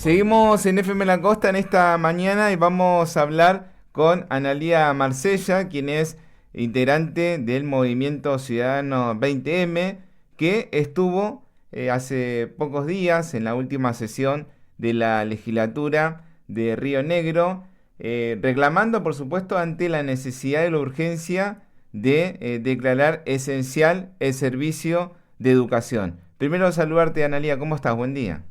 Seguimos en FM La Costa en esta mañana y vamos a hablar con Analía Marsella, quien es integrante del Movimiento Ciudadano 20M, que estuvo hace pocos días en la última sesión de la legislatura de Río Negro, reclamando, por supuesto, ante la necesidad y la urgencia de declarar esencial el servicio de educación. Primero saludarte, Analía, ¿cómo estás? Buen día.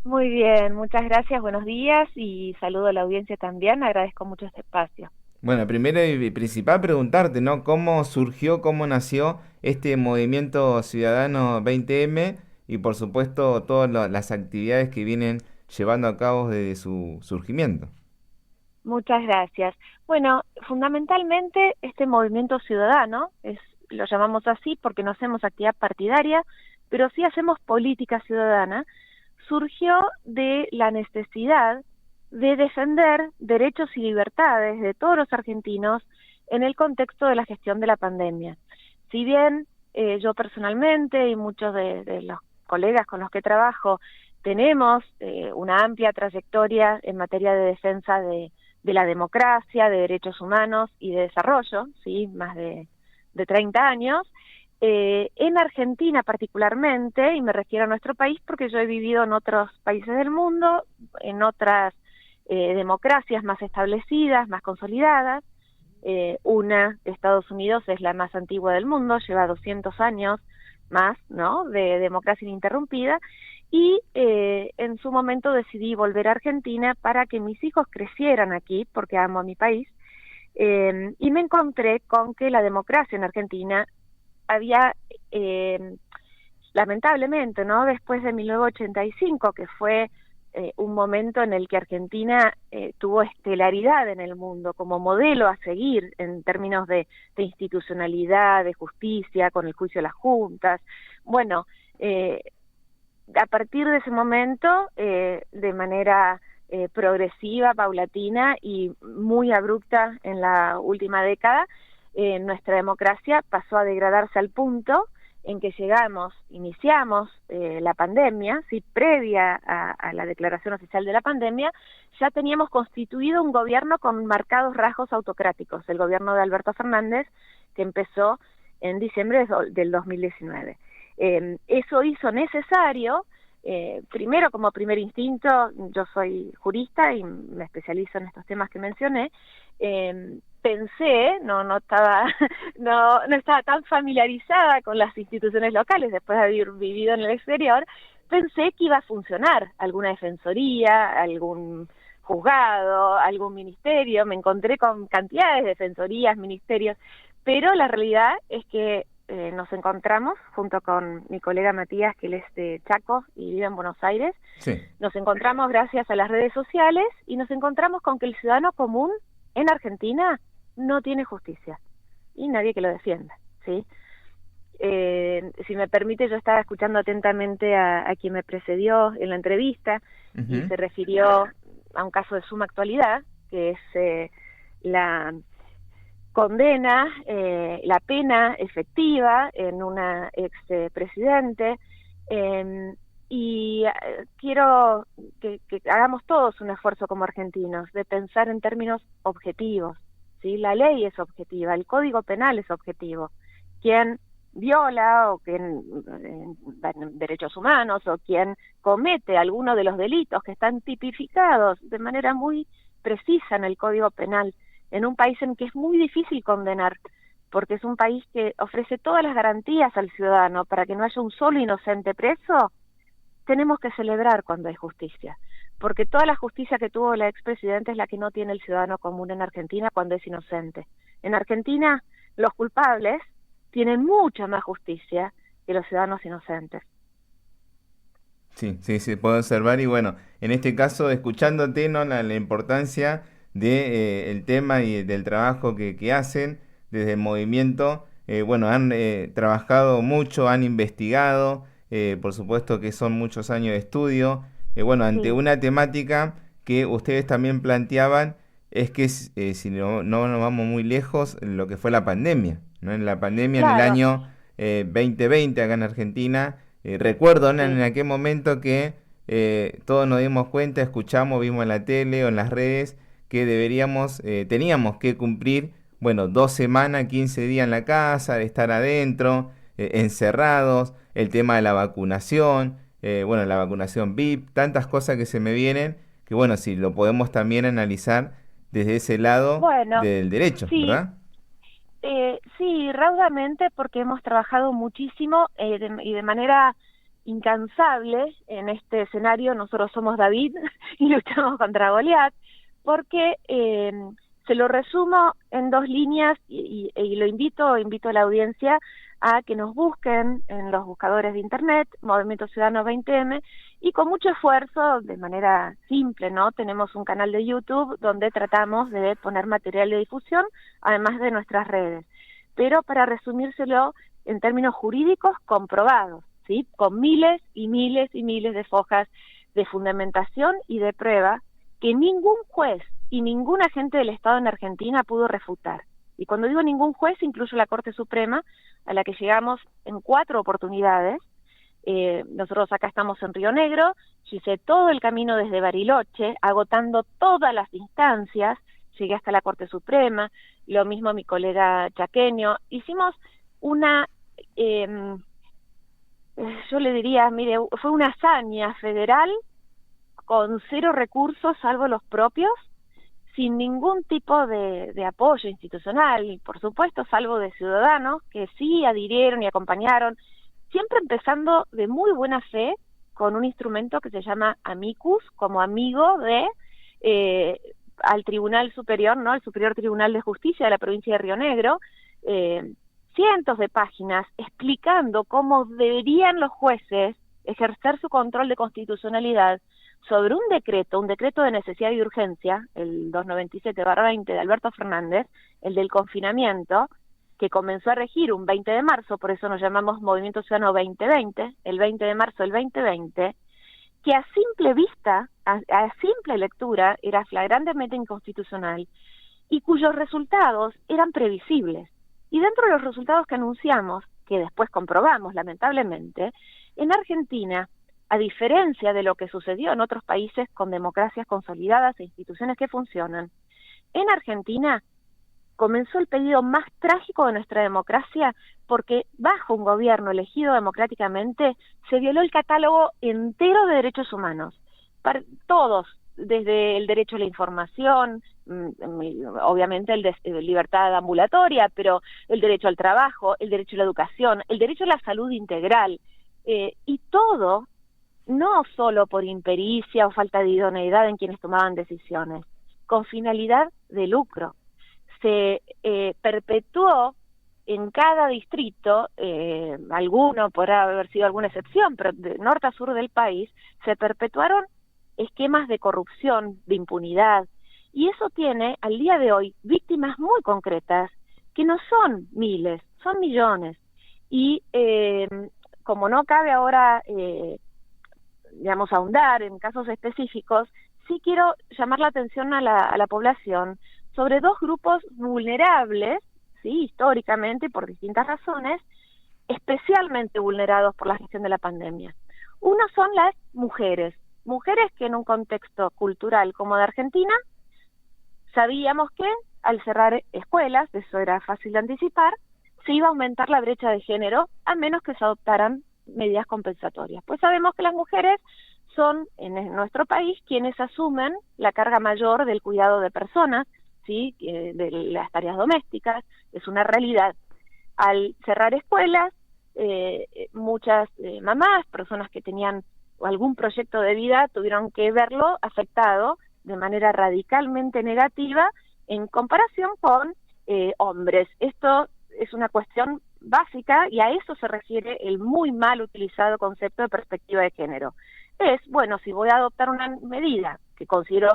Muy bien, muchas gracias, buenos días y saludo a la audiencia también, agradezco mucho este espacio. Bueno, primero y principal preguntarte, ¿no? ¿Cómo surgió, cómo nació este movimiento ciudadano 20M y por supuesto todas las actividades que vienen llevando a cabo desde su surgimiento? Muchas gracias. Bueno, fundamentalmente este movimiento ciudadano, lo llamamos así porque no hacemos actividad partidaria, pero sí hacemos política ciudadana, surgió de la necesidad de defender derechos y libertades de todos los argentinos en el contexto de la gestión de la pandemia. Si bien yo personalmente y muchos de los colegas con los que trabajo tenemos una amplia trayectoria en materia de defensa de la democracia, de derechos humanos y de desarrollo, ¿sí? Más de 30 años, en Argentina particularmente, y me refiero a nuestro país porque yo he vivido en otros países del mundo, en otras democracias más establecidas, más consolidadas. Una, Estados Unidos, es la más antigua del mundo, lleva 200 años más, ¿no?, de democracia ininterrumpida, y en su momento decidí volver a Argentina para que mis hijos crecieran aquí, porque amo a mi país, y me encontré con que la democracia en Argentina había, lamentablemente, ¿no?, después de 1985, que fue un momento en el que Argentina tuvo estelaridad en el mundo como modelo a seguir en términos de institucionalidad, de justicia, con el juicio de las juntas. Bueno, a partir de ese momento, de manera progresiva, paulatina y muy abrupta en la última década, nuestra democracia pasó a degradarse al punto en que iniciamos la pandemia, ¿sí? Previa a la declaración oficial de la pandemia, ya teníamos constituido un gobierno con marcados rasgos autocráticos, el gobierno de Alberto Fernández, que empezó en diciembre del 2019. Eso hizo necesario, primero como primer instinto, yo soy jurista y me especializo en estos temas que mencioné, pensé, no estaba tan familiarizada con las instituciones locales después de haber vivido en el exterior, pensé que iba a funcionar alguna defensoría, algún juzgado, algún ministerio, me encontré con cantidades de defensorías, ministerios, pero la realidad es que nos encontramos junto con mi colega Matías, que él es de Chaco y vive en Buenos Aires. Sí. Nos encontramos gracias a las redes sociales y nos encontramos con que el ciudadano común en Argentina no tiene justicia y nadie que lo defienda, ¿sí? Si me permite, yo estaba escuchando atentamente a quien me precedió en la entrevista y se refirió a un caso de suma actualidad, que es la condena, la pena efectiva en una expresidente, y quiero que hagamos todos un esfuerzo como argentinos de pensar en términos objetivos, ¿sí? La ley es objetiva, el Código Penal es objetivo. Quien viola o quien derechos humanos o quien comete alguno de los delitos que están tipificados de manera muy precisa en el Código Penal, en un país en que es muy difícil condenar, porque es un país que ofrece todas las garantías al ciudadano para que no haya un solo inocente preso, tenemos que celebrar cuando hay justicia, porque toda la justicia que tuvo la expresidenta es la que no tiene el ciudadano común en Argentina cuando es inocente. En Argentina, los culpables tienen mucha más justicia que los ciudadanos inocentes. Sí, sí, se puede observar y bueno, en este caso, escuchándote, ¿no? La importancia de el tema y del trabajo que hacen desde el movimiento. Bueno, han trabajado mucho, han investigado, por supuesto que son muchos años de estudio. Bueno, ante Sí, una temática que ustedes también planteaban, es que si no nos vamos muy lejos, lo que fue la pandemia, ¿no? En la pandemia en el claro, año 2020 acá en Argentina, recuerdo, ¿no?, en sí. aquel momento que todos nos dimos cuenta, escuchamos, vimos en la tele o en las redes que teníamos que cumplir, bueno, 2 semanas, 15 días en la casa, de estar adentro, encerrados, el tema de la vacunación, bueno, la vacunación VIP, tantas cosas que se me vienen, que bueno, sí, lo podemos también analizar desde ese lado Bueno, del derecho, sí, ¿verdad? sí, raudamente porque hemos trabajado muchísimo y de manera incansable en este escenario. Nosotros somos David y luchamos contra Goliat, porque se lo resumo en 2 líneas y lo invito a la audiencia a que nos busquen en los buscadores de internet, Movimiento Ciudadano 20M, y con mucho esfuerzo, de manera simple, ¿no? Tenemos un canal de YouTube donde tratamos de poner material de difusión, además de nuestras redes. Pero para resumírselo en términos jurídicos comprobados, ¿sí? Con miles y miles y miles de fojas de fundamentación y de prueba que ningún juez y ningún agente del Estado en Argentina pudo refutar. Y cuando digo ningún juez, incluyo la Corte Suprema, a la que llegamos en 4 oportunidades. Nosotros acá estamos en Río Negro, yo hice todo el camino desde Bariloche, agotando todas las instancias, llegué hasta la Corte Suprema, lo mismo mi colega chaqueño. Hicimos una, yo le diría, mire, fue una hazaña federal con 0 recursos, salvo los propios, sin ningún tipo de apoyo institucional, por supuesto, salvo de ciudadanos que sí adhirieron y acompañaron, siempre empezando de muy buena fe con un instrumento que se llama Amicus, como amigo de al Tribunal Superior, ¿no? El Superior Tribunal de Justicia de la provincia de Río Negro, cientos de páginas explicando cómo deberían los jueces ejercer su control de constitucionalidad sobre un decreto de necesidad y urgencia, el 297/20 de Alberto Fernández, el del confinamiento, que comenzó a regir un 20 de marzo, por eso nos llamamos Movimiento Ciudadano 2020, el 20 de marzo del 2020, que a simple vista, a simple lectura, era flagrantemente inconstitucional y cuyos resultados eran previsibles. Y dentro de los resultados que anunciamos, que después comprobamos lamentablemente, en Argentina, a diferencia de lo que sucedió en otros países con democracias consolidadas e instituciones que funcionan, en Argentina comenzó el periodo más trágico de nuestra democracia porque bajo un gobierno elegido democráticamente se violó el catálogo entero de derechos humanos. Para todos, desde el derecho a la información, obviamente el de libertad ambulatoria, pero el derecho al trabajo, el derecho a la educación, el derecho a la salud integral, y todo no solo por impericia o falta de idoneidad en quienes tomaban decisiones, con finalidad de lucro. Se perpetuó en cada distrito, alguno podrá haber sido alguna excepción, pero de norte a sur del país, se perpetuaron esquemas de corrupción, de impunidad, y eso tiene al día de hoy víctimas muy concretas, que no son miles, son millones, y como no cabe ahora, digamos, ahondar en casos específicos, sí quiero llamar la atención a la población sobre 2 grupos vulnerables, sí, históricamente y por distintas razones, especialmente vulnerados por la gestión de la pandemia. Uno son las mujeres que en un contexto cultural como de Argentina, sabíamos que al cerrar escuelas, eso era fácil de anticipar, se iba a aumentar la brecha de género, a menos que se adoptaran medidas compensatorias. Pues sabemos que las mujeres son en nuestro país quienes asumen la carga mayor del cuidado de personas, ¿sí? De las tareas domésticas, es una realidad. Al cerrar escuelas, muchas mamás, personas que tenían algún proyecto de vida, tuvieron que verlo afectado de manera radicalmente negativa en comparación con hombres. Esto es una cuestión básica y a eso se refiere el muy mal utilizado concepto de perspectiva de género. Es, bueno, si voy a adoptar una medida que considero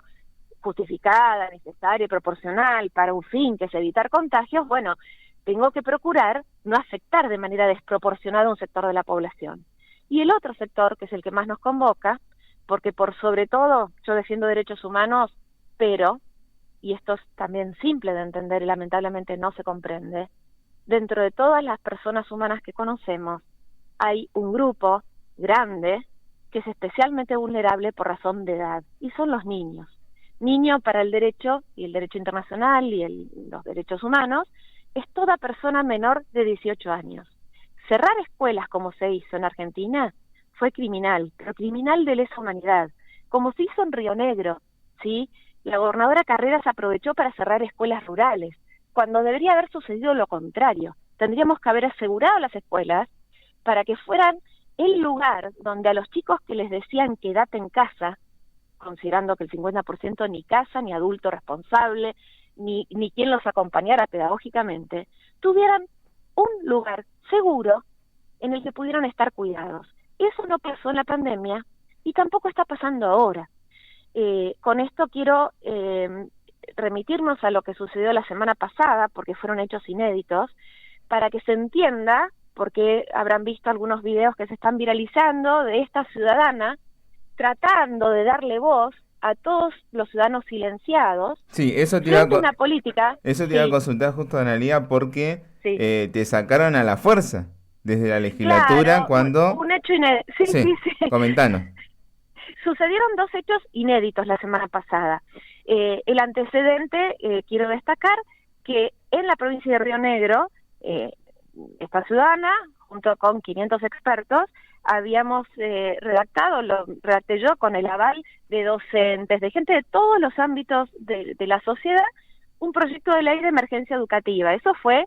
justificada, necesaria y proporcional para un fin que es evitar contagios, bueno, tengo que procurar no afectar de manera desproporcionada a un sector de la población. Y el otro sector, que es el que más nos convoca, porque por sobre todo yo defiendo derechos humanos, pero, y esto es también simple de entender y lamentablemente no se comprende, dentro de todas las personas humanas que conocemos, hay un grupo grande que es especialmente vulnerable por razón de edad, y son los niños. Niño para el derecho y el derecho internacional y los derechos humanos es toda persona menor de 18 años. Cerrar escuelas como se hizo en Argentina fue criminal, pero criminal de lesa humanidad, como se hizo en Río Negro, ¿sí? La gobernadora Carreras aprovechó para cerrar escuelas rurales, cuando debería haber sucedido lo contrario. Tendríamos que haber asegurado las escuelas para que fueran el lugar donde a los chicos que les decían quédate en casa, considerando que el 50% ni casa, ni adulto responsable, ni quien los acompañara pedagógicamente, tuvieran un lugar seguro en el que pudieran estar cuidados. Eso no pasó en la pandemia y tampoco está pasando ahora. Con esto quiero remitirnos a lo que sucedió la semana pasada, porque fueron hechos inéditos, para que se entienda, porque habrán visto algunos videos que se están viralizando de esta ciudadana tratando de darle voz a todos los ciudadanos silenciados. Sí, eso te una política. Eso te iba a consultar justo, Analía, porque Sí. Te sacaron a la fuerza desde la legislatura, Claro, cuando... un hecho inédito. Sí. Comentanos. Sucedieron dos hechos inéditos la semana pasada. El antecedente, quiero destacar que en la provincia de Río Negro, esta ciudadana, junto con 500 expertos, habíamos lo redacté yo con el aval de docentes, de gente de todos los ámbitos de la sociedad, un proyecto de ley de emergencia educativa. Eso fue,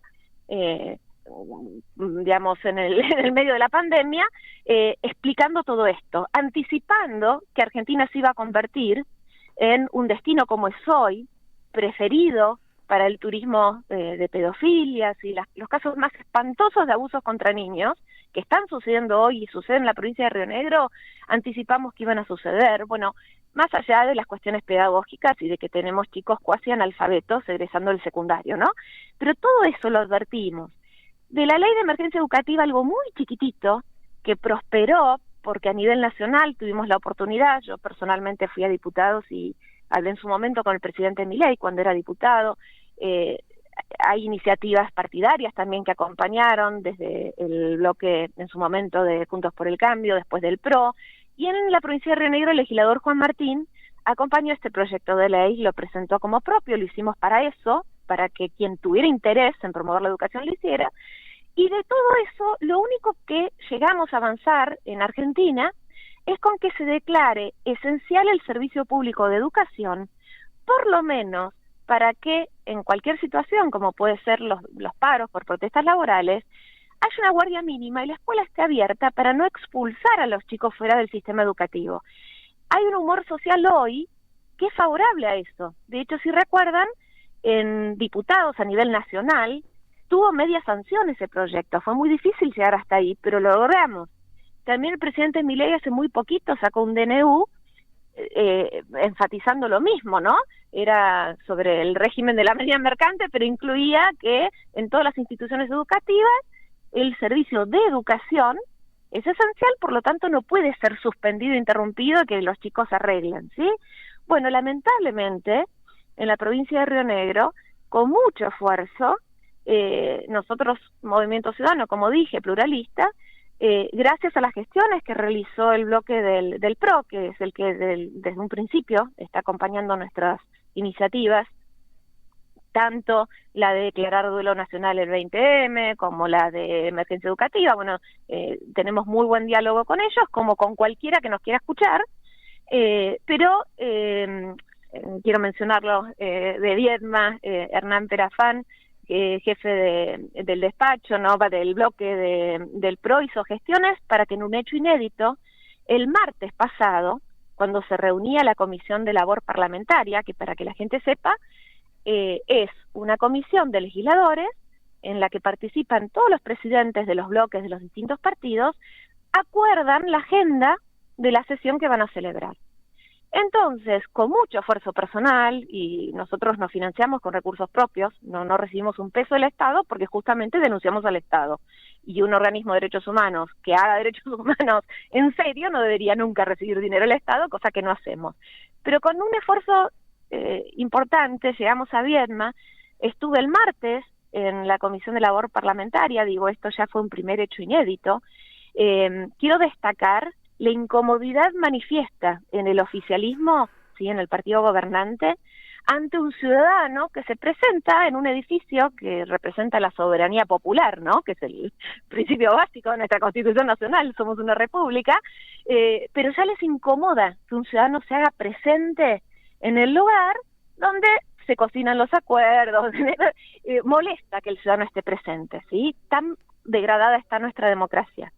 digamos, en el medio de la pandemia, explicando todo esto, anticipando que Argentina se iba a convertir en un destino como es hoy, preferido para el turismo de pedofilias y los casos más espantosos de abusos contra niños que están sucediendo hoy y suceden en la provincia de Río Negro, anticipamos que iban a suceder. Bueno, más allá de las cuestiones pedagógicas y de que tenemos chicos cuasi analfabetos egresando del secundario, ¿no? Pero todo eso lo advertimos. De la ley de emergencia educativa, algo muy chiquitito que prosperó, porque a nivel nacional tuvimos la oportunidad, yo personalmente fui a diputados y hablé en su momento con el presidente Milei cuando era diputado. Hay iniciativas partidarias también que acompañaron desde el bloque en su momento de Juntos por el Cambio, después del PRO, y en la provincia de Río Negro el legislador Juan Martín acompañó este proyecto de ley, lo presentó como propio, lo hicimos para eso, para que quien tuviera interés en promover la educación lo hiciera, y de todo eso lo único que llegamos a avanzar en Argentina es con que se declare esencial el servicio público de educación, por lo menos para que en cualquier situación, como puede ser los paros por protestas laborales, haya una guardia mínima y la escuela esté abierta para no expulsar a los chicos fuera del sistema educativo. Hay un humor social hoy que es favorable a eso. De hecho, si recuerdan, en diputados a nivel nacional, tuvo media sanción ese proyecto. Fue muy difícil llegar hasta ahí, pero lo logramos. También el presidente Milei hace muy poquito sacó un DNU enfatizando lo mismo, ¿no? Era sobre el régimen de la media mercante, pero incluía que en todas las instituciones educativas el servicio de educación es esencial, por lo tanto no puede ser suspendido, interrumpido, que los chicos arreglen, ¿sí? Bueno, lamentablemente, en la provincia de Río Negro, con mucho esfuerzo, nosotros, Movimiento Ciudadano, como dije, pluralista, gracias a las gestiones que realizó el bloque del PRO, que es el que desde un principio está acompañando nuestras iniciativas, tanto la de declarar duelo nacional el 20M, como la de emergencia educativa. Bueno, tenemos muy buen diálogo con ellos, como con cualquiera que nos quiera escuchar, pero quiero mencionarlo de Viedma, Hernán Perafán, jefe del despacho, ¿no?, del bloque del PRO, hizo gestiones para que en un hecho inédito, el martes pasado, cuando se reunía la Comisión de Labor Parlamentaria, que para que la gente sepa, es una comisión de legisladores en la que participan todos los presidentes de los bloques de los distintos partidos, acuerdan la agenda de la sesión que van a celebrar. Entonces, con mucho esfuerzo personal, y nosotros nos financiamos con recursos propios, no recibimos un peso del Estado porque justamente denunciamos al Estado. Y un organismo de derechos humanos que haga derechos humanos en serio no debería nunca recibir dinero del Estado, cosa que no hacemos. Pero con un esfuerzo importante llegamos a Viedma. Estuve el martes en la Comisión de Labor Parlamentaria, digo, esto ya fue un primer hecho inédito. Quiero destacar la incomodidad manifiesta en el oficialismo, ¿sí?, en el partido gobernante, ante un ciudadano que se presenta en un edificio que representa la soberanía popular, ¿no?, que es el principio básico de nuestra Constitución Nacional, somos una república, pero ya les incomoda que un ciudadano se haga presente en el lugar donde se cocinan los acuerdos, molesta que el ciudadano esté presente, ¿sí? Tan degradada está nuestra democracia.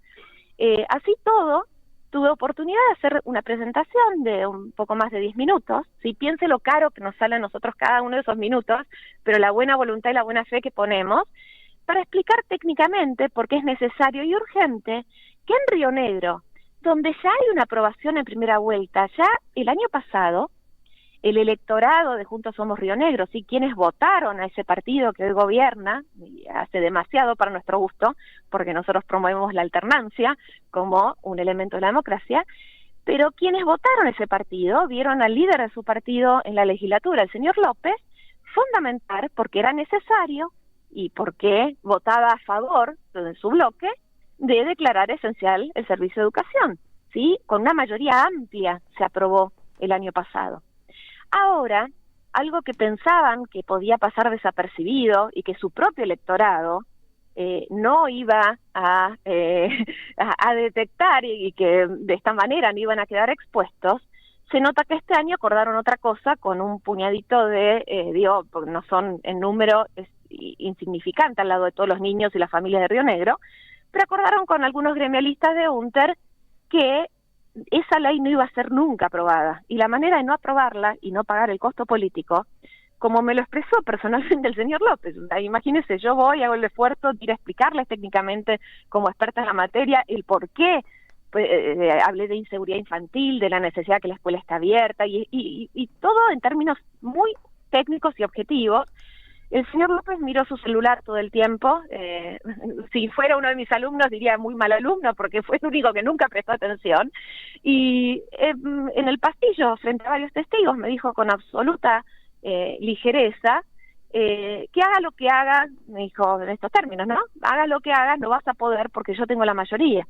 Así todo, tuve oportunidad de hacer una presentación de un poco más de 10 minutos, ¿sí? Piense lo caro que nos sale a nosotros cada uno de esos minutos, pero la buena voluntad y la buena fe que ponemos, para explicar técnicamente por qué es necesario y urgente que en Río Negro, donde ya hay una aprobación en primera vuelta, ya el año pasado, el electorado de Juntos Somos Río Negro, ¿sí?, quienes votaron a ese partido que hoy gobierna, y hace demasiado para nuestro gusto, porque nosotros promovemos la alternancia como un elemento de la democracia, pero quienes votaron ese partido vieron al líder de su partido en la legislatura, el señor López, fundamentar porque era necesario y porque votaba a favor de su bloque de declarar esencial el servicio de educación, ¿sí? Con una mayoría amplia se aprobó el año pasado. Ahora, algo que pensaban que podía pasar desapercibido y que su propio electorado no iba a detectar y que de esta manera no iban a quedar expuestos, se nota que este año acordaron otra cosa con un puñadito de, porque no son en número, es insignificante al lado de todos los niños y las familias de Río Negro, pero acordaron con algunos gremialistas de UNTER que esa ley no iba a ser nunca aprobada, y la manera de no aprobarla y no pagar el costo político, como me lo expresó personalmente el señor López, o sea, imagínese, yo voy, hago el esfuerzo de ir a explicarles técnicamente como experta en la materia el por qué, hablé de inseguridad infantil, de la necesidad que la escuela esté abierta, y todo en términos muy técnicos y objetivos. El señor López miró su celular todo el tiempo, si fuera uno de mis alumnos diría muy mal alumno porque fue el único que nunca prestó atención, y en el pasillo frente a varios testigos me dijo con absoluta ligereza que haga lo que haga, me dijo en estos términos, ¿no? Haga lo que hagas, no vas a poder porque yo tengo la mayoría.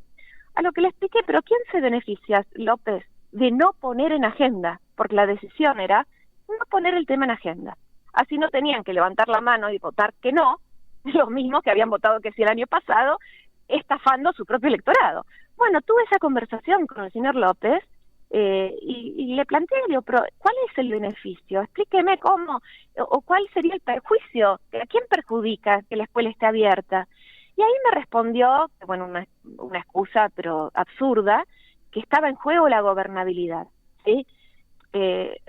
A lo que le expliqué, pero ¿quién se beneficia, López, de no poner en agenda? Porque la decisión era no poner el tema en agenda. Así no tenían que levantar la mano y votar que no, lo mismo que habían votado que sí el año pasado, estafando su propio electorado. Bueno, tuve esa conversación con el señor López y le planteé, digo, pero ¿cuál es el beneficio? Explíqueme cómo, o cuál sería el perjuicio, ¿a quién perjudica que la escuela esté abierta? Y ahí me respondió, bueno, una excusa, pero absurda, que estaba en juego la gobernabilidad, ¿sí?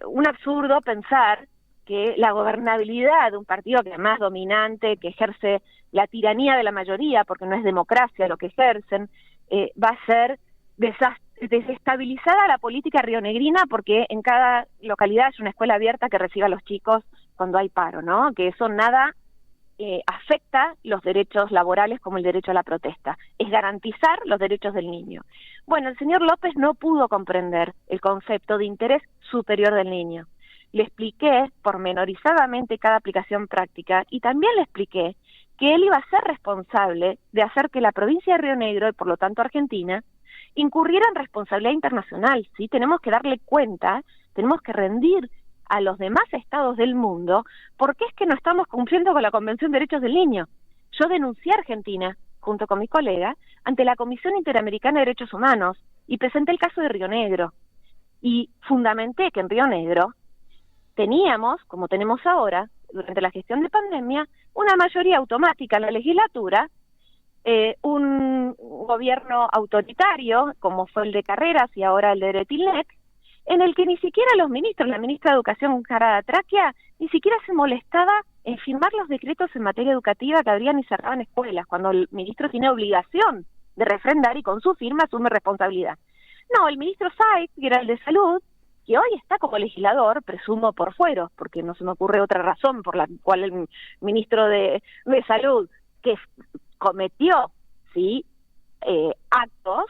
Un absurdo pensar que la gobernabilidad de un partido que es más dominante, que ejerce la tiranía de la mayoría, porque no es democracia lo que ejercen, va a ser desestabilizada la política rionegrina, porque en cada localidad hay una escuela abierta que reciba a los chicos cuando hay paro, ¿no? Que eso nada afecta los derechos laborales como el derecho a la protesta, es garantizar los derechos del niño. Bueno, el señor López no pudo comprender el concepto de interés superior del niño. Le expliqué pormenorizadamente cada aplicación práctica y también le expliqué que él iba a ser responsable de hacer que la provincia de Río Negro y por lo tanto Argentina incurriera en responsabilidad internacional, ¿sí? Tenemos que darle cuenta, tenemos que rendir a los demás estados del mundo porque es que no estamos cumpliendo con la Convención de Derechos del Niño. Yo denuncié a Argentina, junto con mi colega, ante la Comisión Interamericana de Derechos Humanos y presenté el caso de Río Negro y fundamenté que en Río Negro teníamos, como tenemos ahora, durante la gestión de pandemia, una mayoría automática en la legislatura, un gobierno autoritario, como fue el de Carreras y ahora el de Retilnet, en el que ni siquiera los ministros, la ministra de Educación, Jara Traquia, ni siquiera se molestaba en firmar los decretos en materia educativa que abrían y cerraban escuelas, cuando el ministro tiene obligación de refrendar y con su firma asume responsabilidad. No, el ministro Sáenz, que era el de Salud, que hoy está como legislador, presumo por fuero, porque no se me ocurre otra razón por la cual el ministro de Salud, que cometió ¿sí? Actos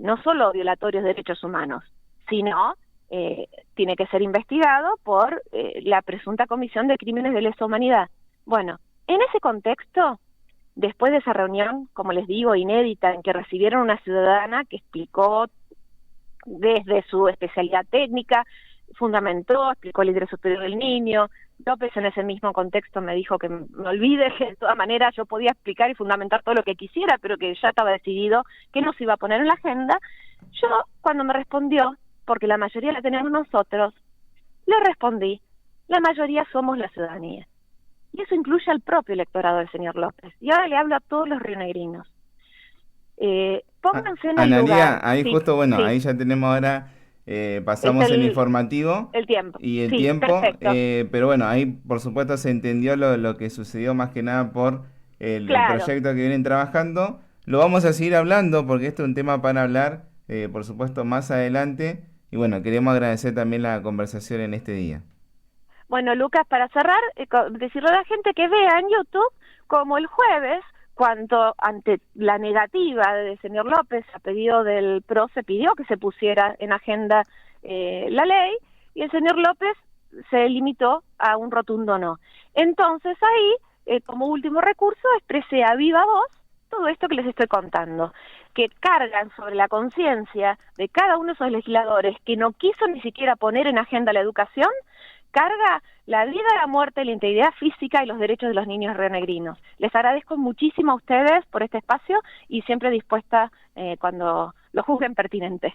no solo violatorios de derechos humanos, sino tiene que ser investigado por la presunta comisión de crímenes de lesa humanidad. Bueno, en ese contexto, después de esa reunión, como les digo, inédita, en que recibieron una ciudadana que explicó desde su especialidad técnica, fundamentó, explicó el interés superior del niño. López en ese mismo contexto me dijo que me olvide, que de todas maneras yo podía explicar y fundamentar todo lo que quisiera, pero que ya estaba decidido que no se iba a poner en la agenda. Yo, cuando me respondió, porque la mayoría la tenemos nosotros, le respondí, la mayoría somos la ciudadanía. Y eso incluye al propio electorado del señor López. Y ahora le hablo a todos los rionegrinos. Pónganse en el Analía, lugar. ahí Sí, justo, bueno, sí, ahí ya tenemos ahora, pasamos es el informativo el tiempo. y el Sí, tiempo, perfecto. pero bueno, ahí por supuesto se entendió lo que sucedió más que nada por el Claro. proyecto que vienen trabajando. Lo vamos a seguir hablando porque esto es un tema para hablar, por supuesto, más adelante. Y bueno, queremos agradecer también la conversación en este día. Bueno, Lucas, para cerrar, decirle a la gente que vea en YouTube como el jueves, cuando ante la negativa del señor López a pedido del PRO se pidió que se pusiera en agenda la ley, y el señor López se limitó a un rotundo no. Entonces ahí, como último recurso, expresé a viva voz todo esto que les estoy contando, que cargan sobre la conciencia de cada uno de esos legisladores que no quiso ni siquiera poner en agenda la educación, carga la vida, la muerte, la integridad física y los derechos de los niños rionegrinos. Les agradezco muchísimo a ustedes por este espacio y siempre dispuesta cuando lo juzguen pertinente.